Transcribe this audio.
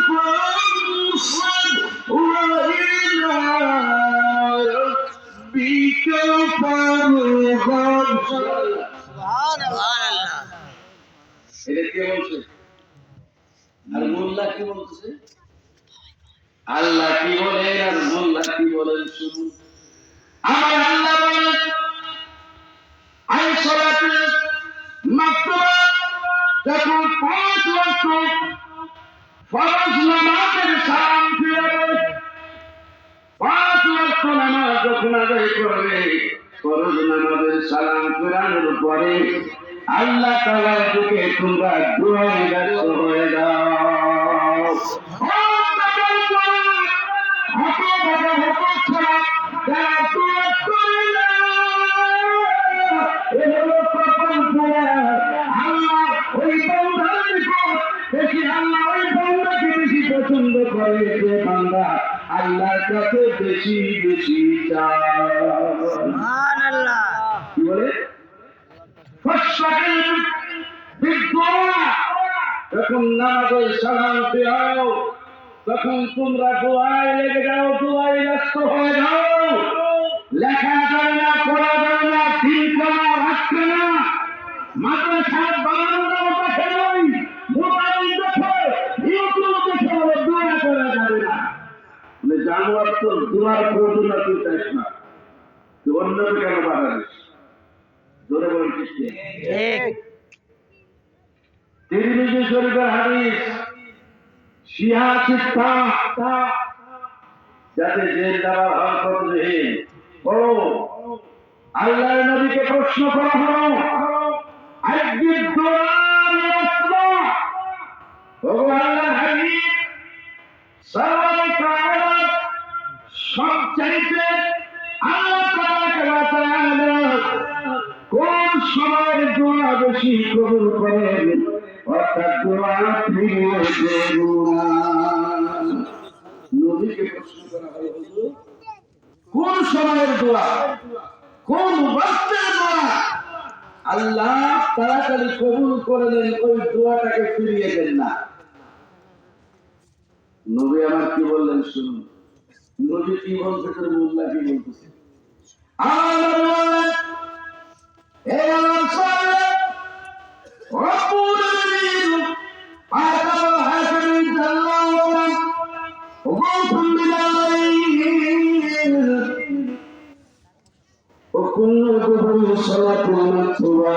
فانصب وإلى ربك فارغب এটা কে বলছে? আর মোল্লা কি বলতেছে? আল্লাহ কি বলেন আর মোল্লা কি বলেন শুনুন। আমার আল্লাহ বলেন আই সালাতে মাত্র যখন 5 ওয়াক্ত ফরজ নামাজের সালাম ফিরাবে, 5 ওয়াক্ত নামাজ যখন আদায় করবে, ফরজ নামাজের সালাম ফিরানোর পরে আল্লাহ তাআলার দিকে তোমরা দোয়ায় ব্যস্ত হয়ে যাও। পছন্দ করে যে বান্দা আল্লাহর কাছে বেশি বেশি কি বলে যখন নামাজের সালাম ফিরাও তখন তোমরা দোয়ায় লেগে যাও, দোয়ায় ব্যস্ত হয়ে যাও। লেখা যায় না, পড়া যায় না, দিন করা রাখবে না, মাদ্রাসার বারান্দাও দেখে নয়, মোবাইল দেখে, ইউটিউব দেখে দোয়া করা যাবে না। জানোয়ার তো দোয়ার প্রয়োজন তুই চাইস না, তুই অন্যকে কেন বাধা দিস? ধরে বলেন কৃষ্ণ তিরমিজি শরীফের হাদিস সিয়াসিতা যাতে জেল দেওয়া হয় কতদিন। ও আল্লাহর নবীকে প্রশ্ন করা হলো একদিন আল্লাহর হাবিব সবচাইতে আল্লাহ তাআলা কোন সময় দোয়া বেশি কবুল করেন? অর্থাৎ দোয়া ফিরিয়ে দেন না। নবীকে প্রশ্ন করা হয় হুজুর কোন সময়ের দোয়া, কোন ওয়াক্তের দোয়া আল্লাহ তাড়াতাড়ি কবুল করে দেন, ওই দোয়াটাকে ফিরিয়ে দেন না? নবী আমার কি বললেন শুনুন। নবী কি বলতেছেন, মোল্লা কি বলতেছে? وكل صلاة مكتوبة